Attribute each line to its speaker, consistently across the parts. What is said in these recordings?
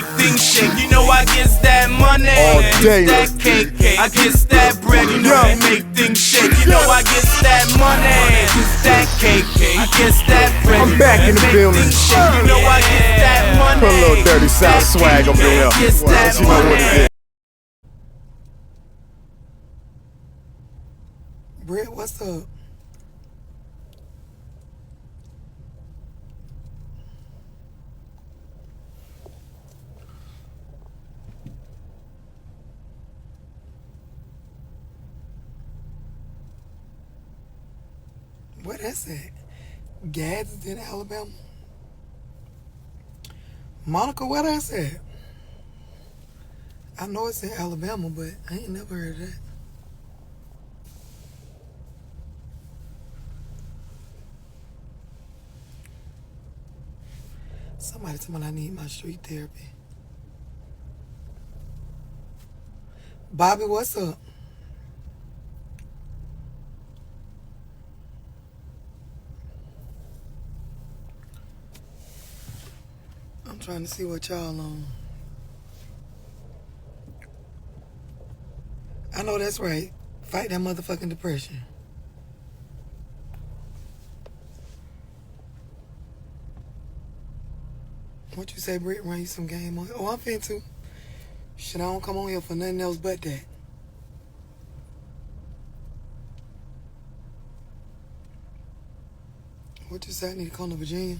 Speaker 1: make things shake. You know I gets that money,
Speaker 2: all day.
Speaker 1: that cake, I gets that bread. You know I make things shake. You know I gets that money, that cake, I gets that bread.
Speaker 2: I'm back in the building.
Speaker 1: You know I get that money.
Speaker 2: Put a little dirty South swag up in here. Well, you know what it is.
Speaker 3: Brett, what's up? Where that's at? Gadsden in Alabama? Monica, where that's at? I know it's in Alabama, but I ain't never heard of that. Somebody tell me I need my street therapy. Bobby, what's up? I'm trying to see what y'all on. I know that's right. Fight that motherfucking depression. What you say, Britt? Run you some game on? Oh, I'm fin to. Shit, I don't come on here for nothing else but that. What you say? I need to come to Virginia.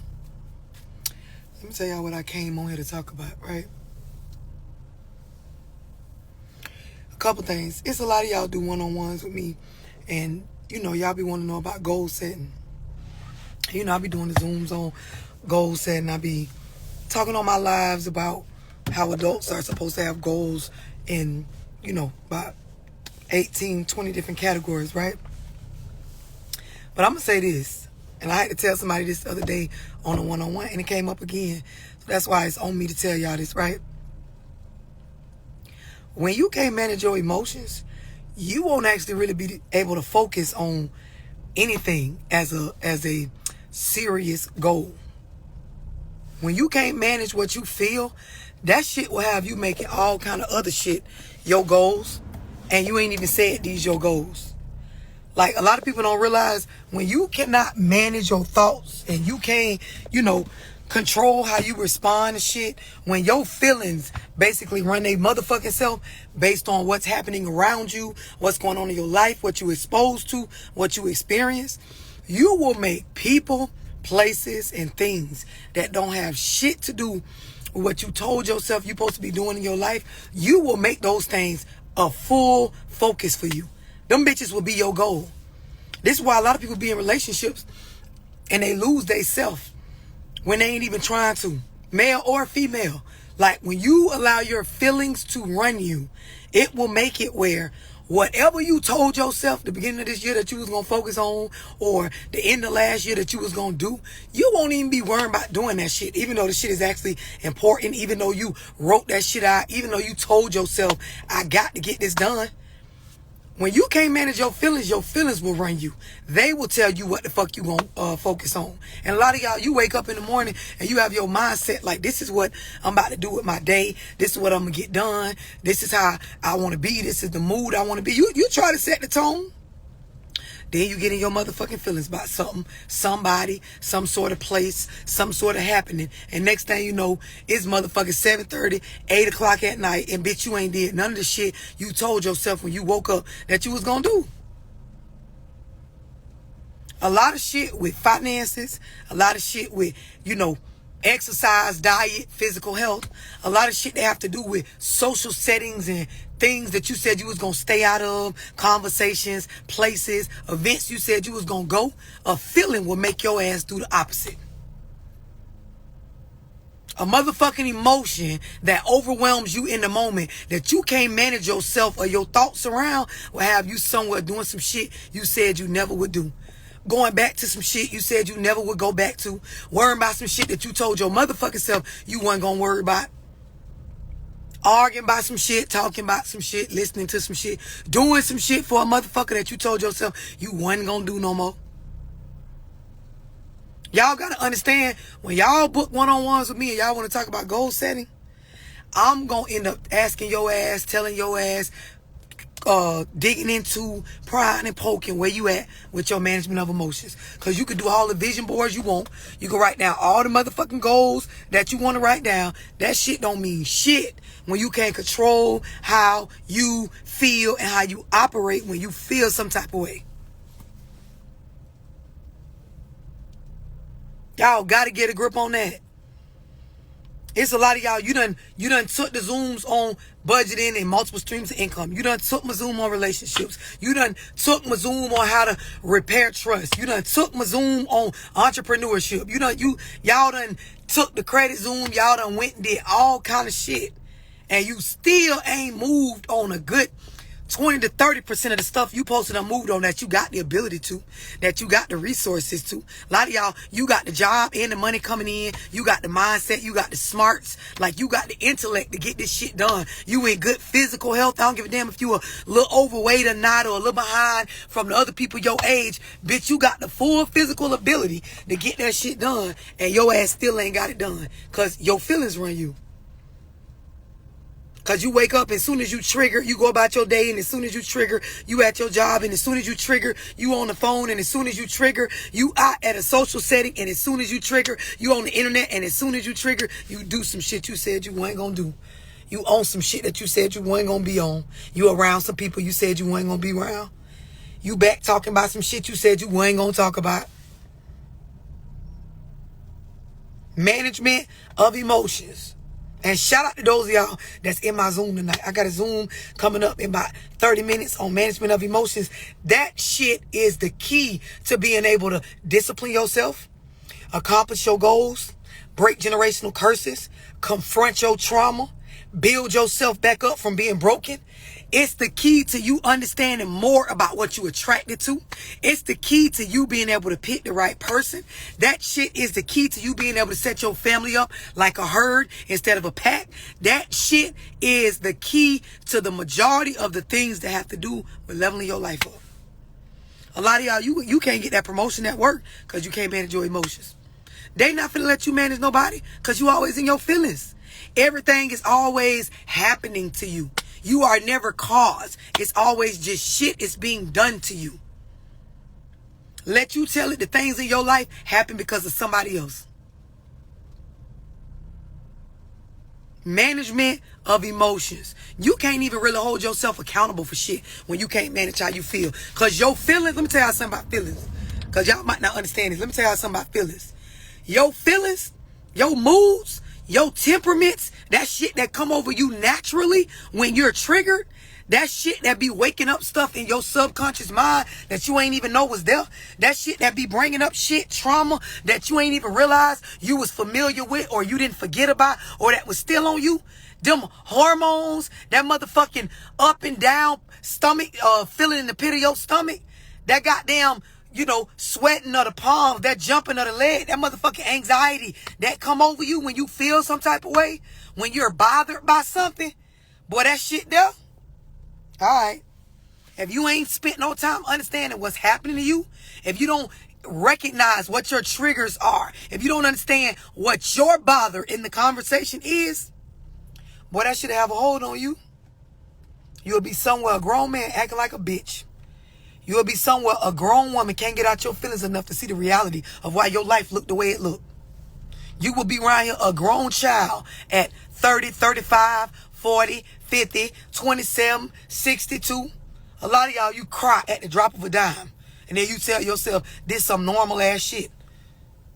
Speaker 3: Let me tell y'all what I came on here to talk about, right? A couple things. It's a lot of y'all do one-on-ones with me, and you know, y'all be wanting to know about goal setting. You know, I be doing the Zooms on goal setting. I be talking on my lives about how adults are supposed to have goals in, you know, about 18, 20 different categories, right? But I'm going to say this, and I had to tell somebody this the other day on a one-on-one, and it came up again. So that's why it's on me to tell y'all this, right? When you can't manage your emotions, you won't actually really be able to focus on anything as a serious goal. When you can't manage what you feel, that shit will have you making all kind of other shit your goals, and you ain't even said these your goals. Like, a lot of people don't realize when you cannot manage your thoughts and you can't, you know, control how you respond to shit, when your feelings basically run their motherfucking self based on what's happening around you, what's going on in your life, what you exposed to, what you experience, you will make people, places, and things that don't have shit to do with what you told yourself you're supposed to be doing in your life. You will make those things a full focus for you. Them bitches will be your goal. This is why a lot of people be in relationships and they lose their self when they ain't even trying to, male or female. Like, when you allow your feelings to run you, it will make it where whatever you told yourself the beginning of this year that you was going to focus on, or the end of last year that you was going to do, you won't even be worrying about doing that shit, even though the shit is actually important, even though you wrote that shit out, even though you told yourself, I got to get this done. When you can't manage your feelings will run you. They will tell you what the fuck you gonna focus on. And a lot of y'all, you wake up in the morning and you have your mindset like, this is what I'm about to do with my day. This is what I'm gonna get done. This is how I want to be. This is the mood I want to be. You try to set the tone. Then you get in your motherfucking feelings about something, somebody, some sort of place, some sort of happening. And next thing you know, it's motherfucking 7:30, 8 o'clock at night, and bitch, you ain't did none of the shit you told yourself when you woke up that you was gonna do. A lot of shit with finances, a lot of shit with, you know, exercise, diet, physical health, a lot of shit that have to do with social settings and things that you said you was going to stay out of, conversations, places, events you said you was going to go. A feeling will make your ass do the opposite. A motherfucking emotion that overwhelms you in the moment that you can't manage yourself or your thoughts around will have you somewhere doing some shit you said you never would do. Going back to some shit you said you never would go back to. Worrying about some shit that you told your motherfucking self you wasn't gonna worry about. Arguing about some shit, talking about some shit, listening to some shit, doing some shit for a motherfucker that you told yourself you wasn't gonna do no more. Y'all gotta understand, when y'all book one-on-ones with me and y'all wanna talk about goal setting, I'm going to end up asking your ass, telling your ass, digging into, prying and poking where you at with your management of emotions. Because you can do all the vision boards you want. You can write down all the motherfucking goals that you want to write down. That shit don't mean shit when you can't control how you feel and how you operate when you feel some type of way. Y'all got to get a grip on that. It's a lot of y'all, you done took the Zooms on budgeting and multiple streams of income. You done took my Zoom on relationships. You done took my Zoom on how to repair trust. You done took my Zoom on entrepreneurship. Y'all done took the credit Zoom. Y'all done went and did all kind of shit. And you still ain't moved on a good 20 to 30% of the stuff you posted and moved on that you got the ability to, that you got the resources to. A lot of y'all, you got the job and the money coming in. You got the mindset. You got the smarts. Like, you got the intellect to get this shit done. You in good physical health. I don't give a damn if you a little overweight or not, or a little behind from the other people your age. Bitch, you got the full physical ability to get that shit done, and your ass still ain't got it done because your feelings run you. Because you wake up, as soon as you trigger, you go about your day, and as soon as you trigger, you at your job, and as soon as you trigger, you on the phone, and as soon as you trigger, you out at a social setting, and as soon as you trigger, you on the internet, and as soon as you trigger, you do some shit you said you ain't gonna do. You own some shit that you said you ain't gonna be on. You around some people you said you ain't gonna be around. You back talking about some shit you said you ain't gonna talk about. Management of emotions. And shout out to those of y'all that's in my Zoom tonight. I got a Zoom coming up in about 30 minutes on management of emotions. That shit is the key to being able to discipline yourself, accomplish your goals, break generational curses, confront your trauma, build yourself back up from being broken. It's the key to you understanding more about what you attracted to. It's the key to you being able to pick the right person. That shit is the key to you being able to set your family up like a herd instead of a pack. That shit is the key to the majority of the things that have to do with leveling your life up. A lot of y'all, you can't get that promotion at work because you can't manage your emotions. They not finna let you manage nobody because you always in your feelings. Everything is always happening to you. You are never cause. It's always just shit is being done to you. Let you tell it the things in your life happen because of somebody else. Management of emotions. You can't even really hold yourself accountable for shit when you can't manage how you feel. Because your feelings, let me tell y'all something about feelings. Because y'all might not understand this. Let me tell y'all something about feelings. Your feelings, your moods, your temperaments, that shit that come over you naturally when you're triggered, that shit that be waking up stuff in your subconscious mind that you ain't even know was there, that shit that be bringing up shit, trauma that you ain't even realize you was familiar with or you didn't forget about or that was still on you, them hormones, that motherfucking up and down stomach, feeling in the pit of your stomach, that goddamn, sweating of the palms, that jumping of the leg, that motherfucking anxiety that come over you when you feel some type of way, when you're bothered by something, boy, that shit there. All right. If you ain't spent no time understanding what's happening to you, if you don't recognize what your triggers are, if you don't understand what your bother in the conversation is, boy, that should have a hold on you. You'll be somewhere a grown man acting like a bitch. You'll be somewhere a grown woman can't get out your feelings enough to see the reality of why your life looked the way it looked. You will be around here a grown child at 30, 35, 40, 50, 27, 62. A lot of y'all, you cry at the drop of a dime. And then you tell yourself, this some normal ass shit.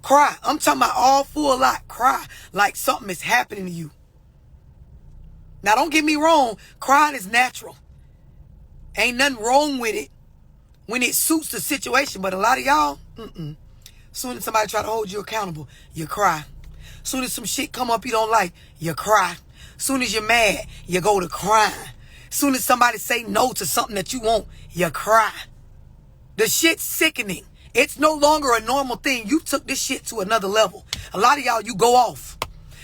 Speaker 3: Cry. I'm talking about all full lot. Cry like something is happening to you. Now, don't get me wrong. Crying is natural. Ain't nothing wrong with it when it suits the situation. But a lot of y'all, soon as somebody try to hold you accountable, you cry. Soon as some shit come up you don't like, you cry. Soon as you're mad, you go to crying. Soon as somebody say no to something that you want, you cry. The shit's sickening. It's no longer a normal thing. You took this shit to another level. A lot of y'all, you go off.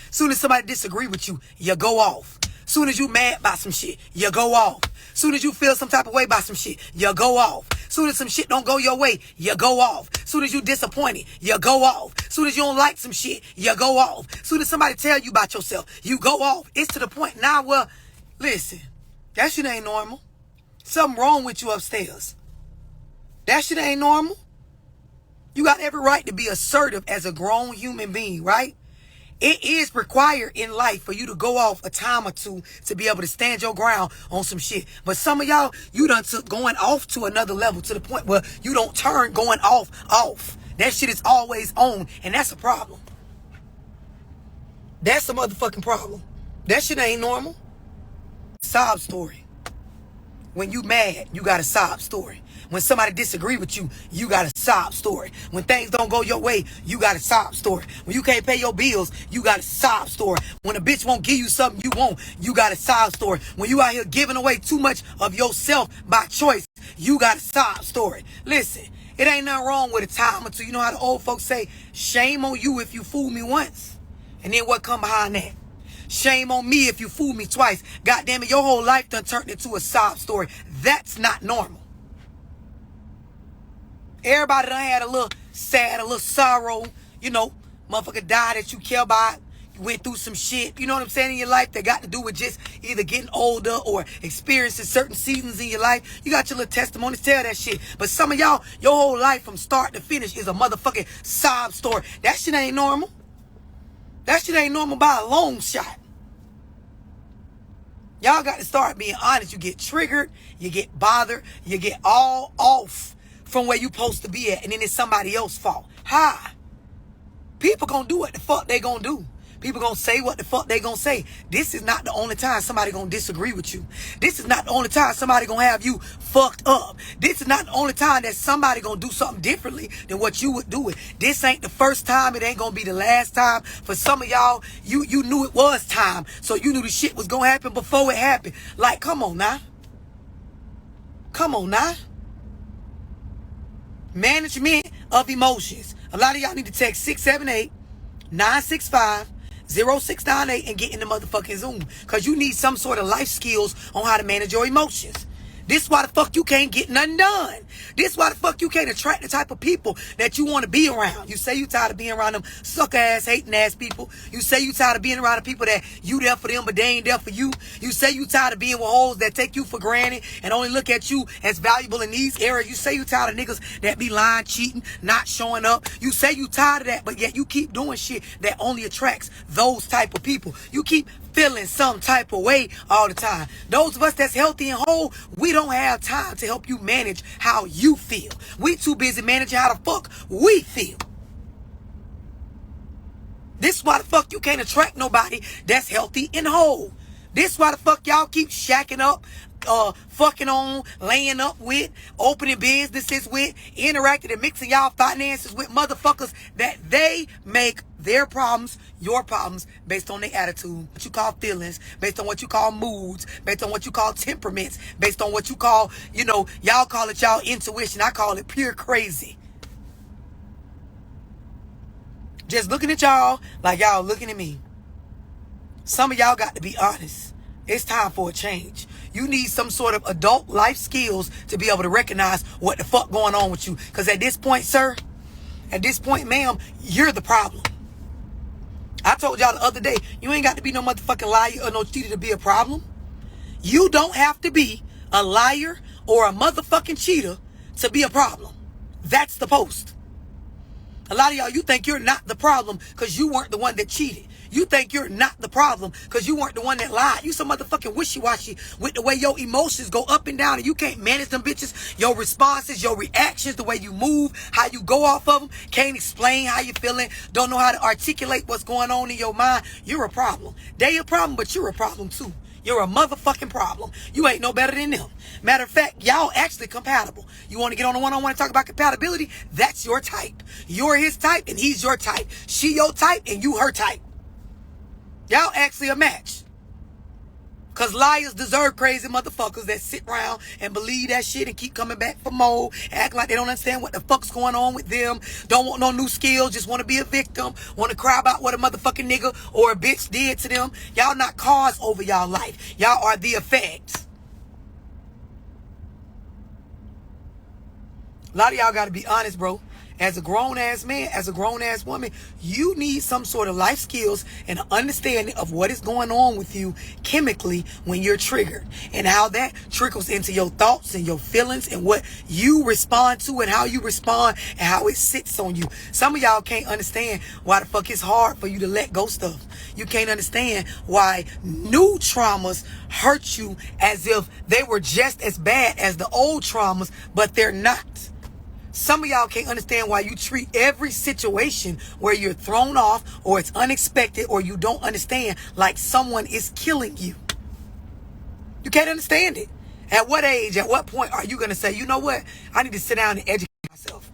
Speaker 3: Soon as somebody disagree with you, you go off. Soon as you mad about some shit, you go off. Soon as you feel some type of way about some shit, you go off. Soon as some shit don't go your way, you go off. Soon as you disappointed, you go off. Soon as you don't like some shit, you go off. Soon as somebody tell you about yourself, you go off. It's to the point now where, listen, that shit ain't normal. Something wrong with you upstairs. That shit ain't normal. You got every right to be assertive as a grown human being, right? It is required in life for you to go off a time or two to be able to stand your ground on some shit. But some of y'all, you done took going off to another level to the point where you don't turn going off. That shit is always on, and that's a problem. That's a motherfucking problem. That shit ain't normal. Sob story. When you mad, you got a sob story. When somebody disagree with you, you got a sob story. When things don't go your way, you got a sob story. When you can't pay your bills, you got a sob story. When a bitch won't give you something you want, you got a sob story. When you out here giving away too much of yourself by choice, you got a sob story. Listen, it ain't nothing wrong with a time or two. You know how the old folks say, shame on you if you fool me once. And then what come behind that? Shame on me if you fool me twice. God damn it, your whole life done turned into a sob story. That's not normal. Everybody done had a little sad, a little sorrow, you know, motherfucker died that you care about. You went through some shit, you know what I'm saying, in your life that got to do with just either getting older or experiencing certain seasons in your life. You got your little testimony to tell that shit. But some of y'all, your whole life from start to finish is a motherfucking sob story. That shit ain't normal. That shit ain't normal by a long shot. Y'all got to start being honest. You get triggered, you get bothered, you get all off from where you supposed to be at, and then it's somebody else's fault. Hi. People gonna do what the fuck they gonna do. People gonna say what the fuck they gonna say. This is not the only time somebody gonna disagree with you. This is not the only time somebody gonna have you fucked up. This is not the only time that somebody gonna do something differently than what you would do it. This ain't the first time. It ain't gonna be the last time. For some of y'all, you knew it was time. So you knew the shit was gonna happen before it happened. Like, come on now. Come on now. Management of emotions. A lot of y'all need to text 678-965-0698 and get in the motherfucking Zoom. Because you need some sort of life skills on how to manage your emotions. This why the fuck you can't get nothing done. This why the fuck you can't attract the type of people that you want to be around. You say you tired of being around them suck ass, hating ass people. You say you tired of being around the people that you there for them but they ain't there for you. You say you tired of being with hoes that take you for granted and only look at you as valuable in these areas. You say you tired of niggas that be lying, cheating, not showing up. You say you tired of that, but yet you keep doing shit that only attracts those type of people. You keep feeling some type of way all the time. Those of us that's healthy and whole, we don't have time to help you manage how you feel. We too busy managing how the fuck we feel. This why the fuck you can't attract nobody that's healthy and whole. This why the fuck y'all keep shacking up, fucking on, laying up with, opening businesses with, interacting and mixing y'all finances with motherfuckers that they make their problems your problems based on their attitude, what you call feelings, based on what you call moods, based on what you call temperaments, based on what you call, you know, y'all call it y'all intuition. I call it pure crazy. Just looking at y'all like y'all looking at me. Some of y'all got to be honest. It's time for a change. You need some sort of adult life skills to be able to recognize what the fuck going on with you. Because at this point, sir, at this point, ma'am, you're the problem. I told y'all the other day, you ain't got to be no motherfucking liar or no cheater to be a problem. You don't have to be a liar or a motherfucking cheater to be a problem. That's the post. A lot of y'all, you think you're not the problem because you weren't the one that cheated. You think you're not the problem because you weren't the one that lied. You some motherfucking wishy-washy with the way your emotions go up and down and you can't manage them bitches. Your responses, your reactions, the way you move, how you go off of them. Can't explain how you feeling. Don't know how to articulate what's going on in your mind. You're a problem. They a problem, but you're a problem too. You're a motherfucking problem. You ain't no better than them. Matter of fact, y'all actually compatible. You want to get on a one-on-one and talk about compatibility? That's your type. You're his type and he's your type. She your type and you her type. Y'all actually a match. Because liars deserve crazy motherfuckers that sit around and believe that shit and keep coming back for more. Act like they don't understand what the fuck's going on with them. Don't want no new skills. Just want to be a victim. Want to cry about what a motherfucking nigga or a bitch did to them. Y'all not cause over y'all life. Y'all are the effects. A lot of y'all got to be honest, bro. As a grown-ass man, as a grown-ass woman, you need some sort of life skills and an understanding of what is going on with you chemically when you're triggered, and how that trickles into your thoughts and your feelings and what you respond to and how you respond and how it sits on you. Some of y'all can't understand why the fuck it's hard for you to let go stuff. You can't understand why new traumas hurt you as if they were just as bad as the old traumas, but they're not. Some of y'all can't understand why you treat every situation where you're thrown off or it's unexpected or you don't understand like someone is killing you. You can't understand it. At what age, at what point are you going to say, you know what? I need to sit down and educate myself.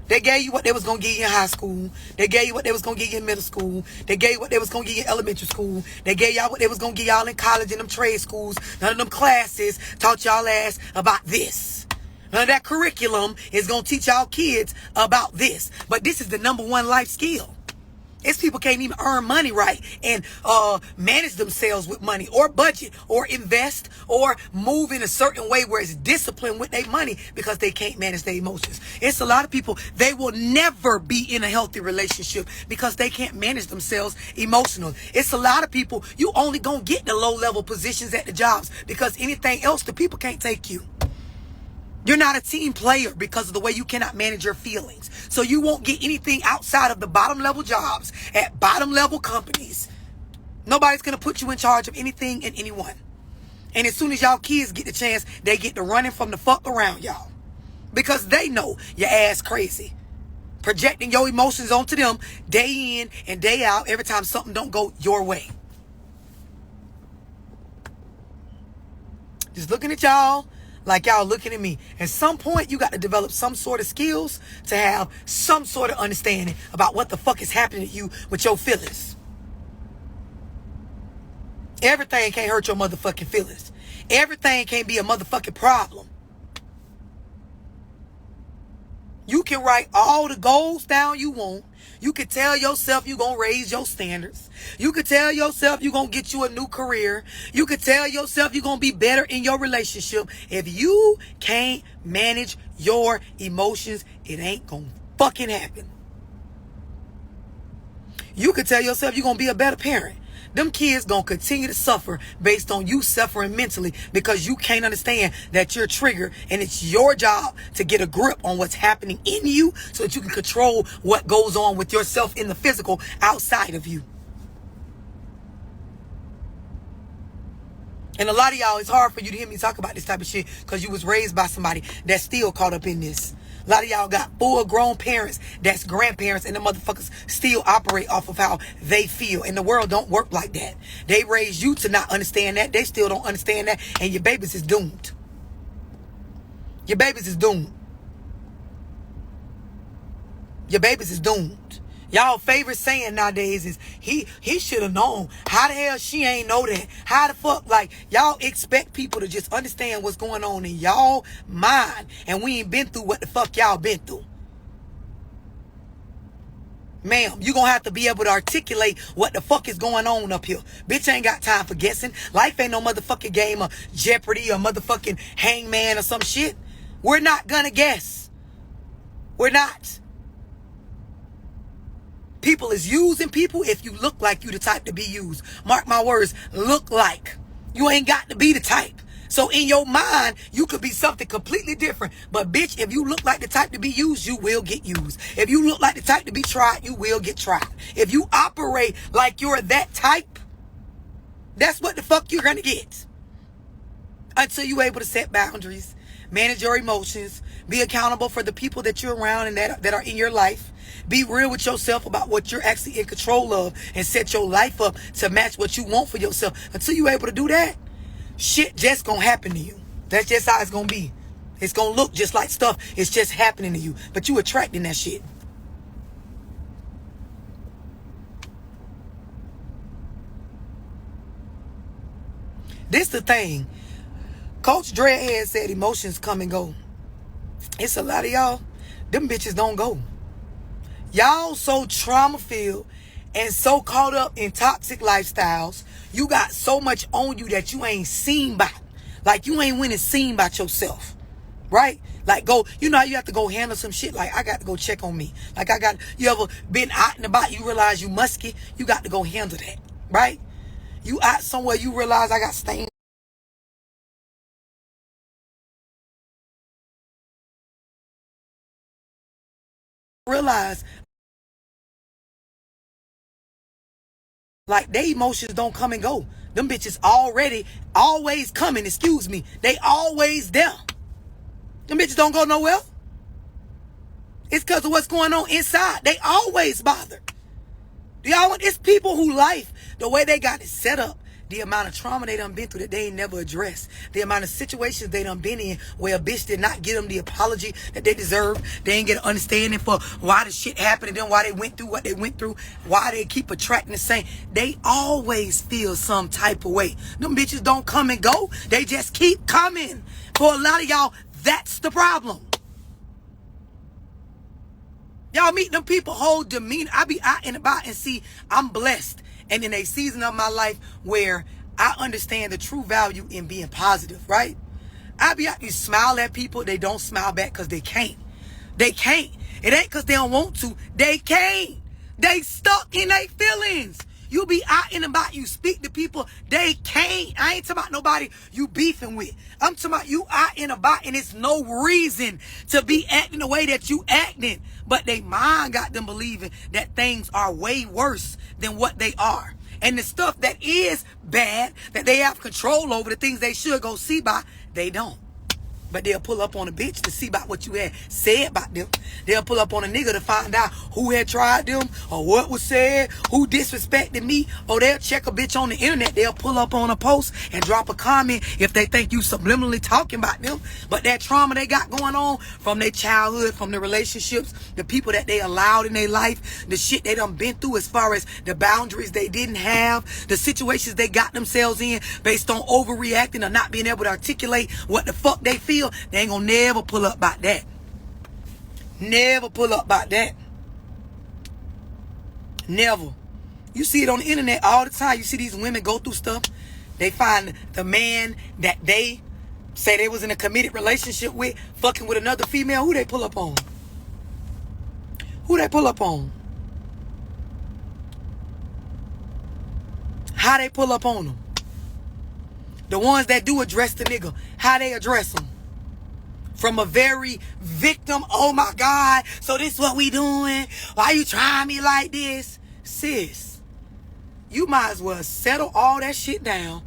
Speaker 3: They gave you what they was going to give you in high school. They gave you what they was going to give you in middle school. They gave you what they was going to give you in elementary school. They gave y'all what they was going to give y'all in college and them trade schools. None of them classes taught y'all ass about this. None of that curriculum is going to teach y'all kids about this. But this is the number one life skill. It's people can't even earn money right and manage themselves with money or budget or invest or move in a certain way where it's disciplined with their money because they can't manage their emotions. It's a lot of people, they will never be in a healthy relationship because they can't manage themselves emotionally. It's a lot of people, you only going to get the low level positions at the jobs because anything else, the people can't take you. You're not a team player because of the way you cannot manage your feelings. So you won't get anything outside of the bottom level jobs at bottom level companies. Nobody's going to put you in charge of anything and anyone. And as soon as y'all kids get the chance, they get to running from the fuck around y'all. Because they know your ass crazy. Projecting your emotions onto them day in and day out every time something don't go your way. Just looking at y'all like y'all looking at me. At some point, you got to develop some sort of skills to have some sort of understanding about what the fuck is happening to you with your feelings. Everything can't hurt your motherfucking feelings. Everything can't be a motherfucking problem. You can write all the goals down you want. You can tell yourself you're going to raise your standards. You can tell yourself you're going to get you a new career. You can tell yourself you're going to be better in your relationship. If you can't manage your emotions, it ain't going to fucking happen. You can tell yourself you're going to be a better parent. Them kids gonna continue to suffer based on you suffering mentally because you can't understand that you're triggered, and it's your job to get a grip on what's happening in you so that you can control what goes on with yourself in the physical outside of you. And a lot of y'all, it's hard for you to hear me talk about this type of shit because you was raised by somebody that's still caught up in this. A lot of y'all got full grown parents that's grandparents, and the motherfuckers still operate off of how they feel. And the world don't work like that. They raised you to not understand that. They still don't understand that. And your babies is doomed. Your babies is doomed. Your babies is doomed. Y'all favorite saying nowadays is, he should have known. How the hell she ain't know that? How the fuck? Like, y'all expect people to just understand what's going on in y'all mind, and we ain't been through what the fuck y'all been through. Ma'am, you gonna have to be able to articulate what the fuck is going on up here. Bitch ain't got time for guessing. Life ain't no motherfucking game of Jeopardy or motherfucking Hangman or some shit. We're not gonna guess. We're not. People is using people if you look like you the type to be used. Mark my words, look like. You ain't got to be the type. So in your mind, you could be something completely different. But bitch, if you look like the type to be used, you will get used. If you look like the type to be tried, you will get tried. If you operate like you're that type, that's what the fuck you're gonna get. Until you're able to set boundaries, manage your emotions, be accountable for the people that you're around and that are in your life. Be real with yourself about what you're actually in control of and set your life up to match what you want for yourself. Until you're able to do that, shit just gonna happen to you. That's just how it's gonna be. It's gonna look just like stuff. It's just happening to you. But you attracting that shit. This the thing. Coach Dreadhead said emotions come and go. It's a lot of y'all. Them bitches don't go. Y'all so trauma-filled and so caught up in toxic lifestyles. You got so much on you that you ain't seen by. Like you ain't went and seen by yourself. Right? Like go, you know how you have to go handle some shit? Like I got to go check on me. Like you ever been out and about, you realize you musky, you got to go handle that, right? You out somewhere, you realize I got stains. Realize like they emotions don't come and go. Them bitches always coming, excuse me. They always there. Them bitches don't go nowhere. It's because of what's going on inside. They always bother. It's people who life, the way they got it set up, the amount of trauma they done been through that they ain't never addressed, the amount of situations they done been in where a bitch did not give them the apology that they deserve. They ain't get an understanding for why the shit happened to them, why they went through what they went through, why they keep attracting the same. They always feel some type of way. Them bitches don't come and go. They just keep coming. For a lot of y'all, that's the problem. Y'all meet them people, whole demeanor. I be out and about and see I'm blessed. And in a season of my life where I understand the true value in being positive, right? I be out, you smile at people, they don't smile back because they can't. They can't. It ain't because they don't want to. They can't. They stuck in their feelings. You be out and about, you speak to people, they can't. I ain't talking about nobody you beefing with. I'm talking about you out and about and it's no reason to be acting the way that you acting. But they mind got them believing that things are way worse than what they are. And the stuff that is bad, that they have control over, the things they should go see by, they don't. But they'll pull up on a bitch to see about what you had said about them. They'll pull up on a nigga to find out who had tried them or what was said, who disrespected me. Or they'll check a bitch on the internet. They'll pull up on a post and drop a comment if they think you subliminally talking about them. But that trauma they got going on from their childhood, from the relationships, the people that they allowed in their life, the shit they done been through as far as the boundaries they didn't have, the situations they got themselves in based on overreacting or not being able to articulate what the fuck they feel. They ain't gonna never pull up about that. Never pull up about that. Never. You see it on the internet all the time. You see these women go through stuff. They find the man that they say they was in a committed relationship with fucking with another female. Who they pull up on? Who they pull up on? How they pull up on them? The ones that do address the nigga, how they address them? From a very victim, oh my God, so this what we doing? Why you trying me like this? Sis, you might as well settle all that shit down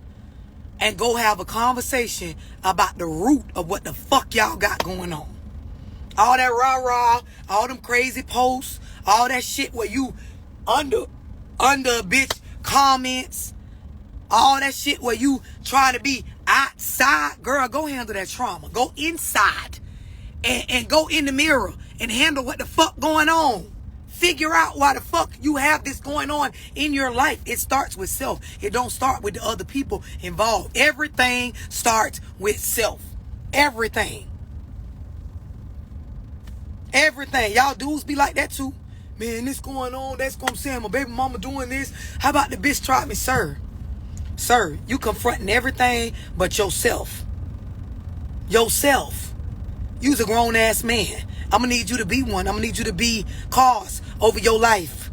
Speaker 3: and go have a conversation about the root of what the fuck y'all got going on. All that rah-rah, all them crazy posts, all that shit where you under a bitch comments, all that shit where you trying to be outside. Girl, go handle that trauma. Go inside and go in the mirror and handle what the fuck going on. Figure out why the fuck you have this going on in your life. It starts with self. It don't start with the other people involved. Everything starts with self. Everything. Everything. Y'all dudes be like that too. Man, this going on. That's what I'm saying. My baby mama doing this. How about the bitch tried me, sir? Sir, you confronting everything but yourself. Yourself. You's a grown-ass man. I'm going to need you to be one. I'm going to need you to be cause over your life.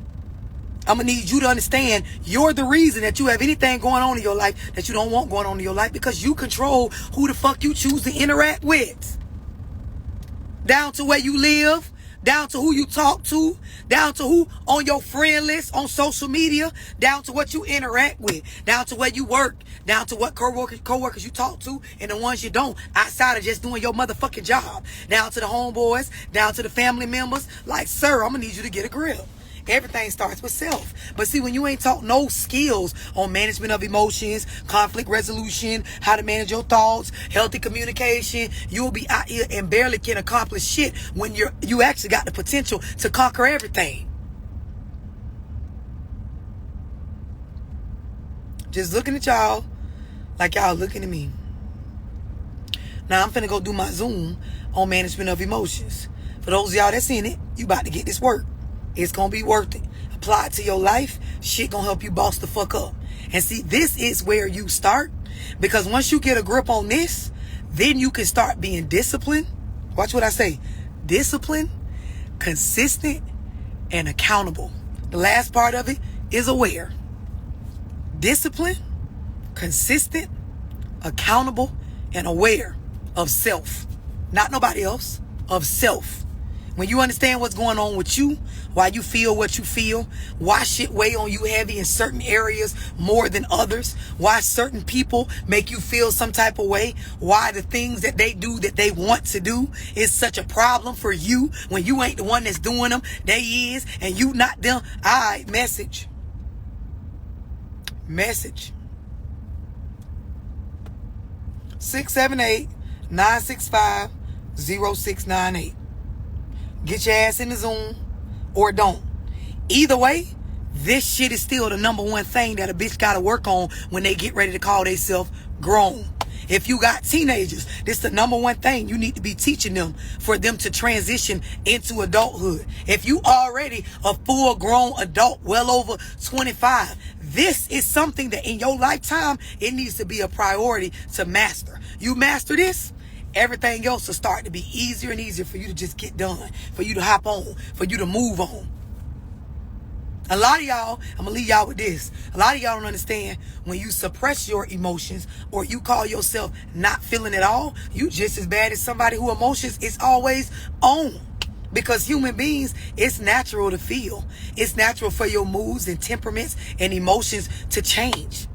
Speaker 3: I'm going to need you to understand you're the reason that you have anything going on in your life that you don't want going on in your life because you control who the fuck you choose to interact with. Down to where you live, down to who you talk to, down to who on your friend list on social media, down to what you interact with, down to where you work, down to what co-workers you talk to and the ones you don't, outside of just doing your motherfucking job, down to the homeboys, down to the family members. Like, sir, I'm gonna need you to get a grip. Everything starts with self. But see, when you ain't taught no skills on management of emotions, conflict resolution, how to manage your thoughts, healthy communication, you'll be out here and barely can accomplish shit when you actually got the potential to conquer everything. Just looking at y'all like y'all looking at me. Now I'm finna go do my Zoom on management of emotions. For those of y'all that's in it, you about to get this work. It's gonna be worth it. Apply it to your life. Shit gonna help you boss the fuck up. And see, this is where you start. Because once you get a grip on this, then you can start being disciplined. Watch what I say. Discipline, consistent, and accountable. The last part of it is aware. Discipline, consistent, accountable, and aware of self. Not nobody else, of self. When you understand what's going on with you, why you feel what you feel, why shit weigh on you heavy in certain areas more than others, why certain people make you feel some type of way, why the things that they do that they want to do is such a problem for you when you ain't the one that's doing them, they is, and you not them. Alright, message. 678-965-0698. Get your ass in the Zoom or don't. Either way, this shit is still the number one thing that a bitch gotta work on when they get ready to call themselves grown. If you got teenagers, this is the number one thing you need to be teaching them for them to transition into adulthood. If you already a full grown adult, well over 25, this is something that in your lifetime, it needs to be a priority to master. You master this, everything else will start to be easier and easier for you to just get done, for you to hop on, for you to move on. A lot of y'all, I'm going to leave y'all with this. A lot of y'all don't understand when you suppress your emotions or you call yourself not feeling at all, you just as bad as somebody who emotions is always on. Because human beings, it's natural to feel. It's natural for your moods and temperaments and emotions to change.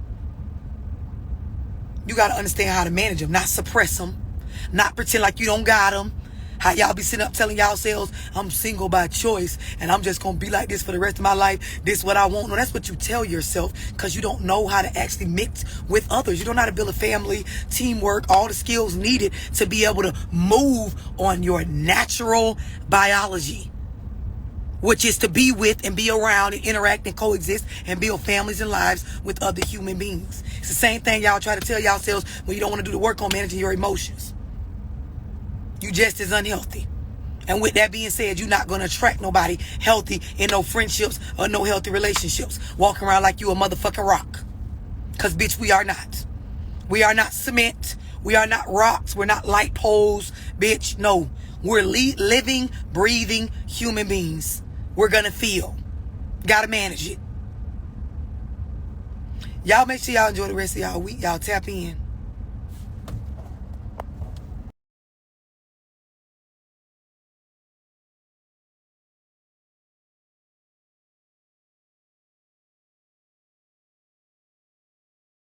Speaker 3: You got to understand how to manage them, not suppress them, not pretend like you don't got them. How y'all be sitting up telling y'all selves, I'm single by choice and I'm just going to be like this for the rest of my life. This is what I want. No, that's what you tell yourself because you don't know how to actually mix with others. You don't know how to build a family, teamwork, all the skills needed to be able to move on your natural biology, which is to be with and be around and interact and coexist and build families and lives with other human beings. It's the same thing y'all try to tell yourselves when you don't want to do the work on managing your emotions. You just as unhealthy. And with that being said, you're not going to attract nobody healthy in no friendships or no healthy relationships. Walking around like you a motherfucking rock. Because, bitch, we are not. We are not cement. We are not rocks. We're not light poles, bitch. No. We're living, breathing human beings. We're going to feel. Got to manage it. Y'all make sure y'all enjoy the rest of y'all week. Y'all tap in.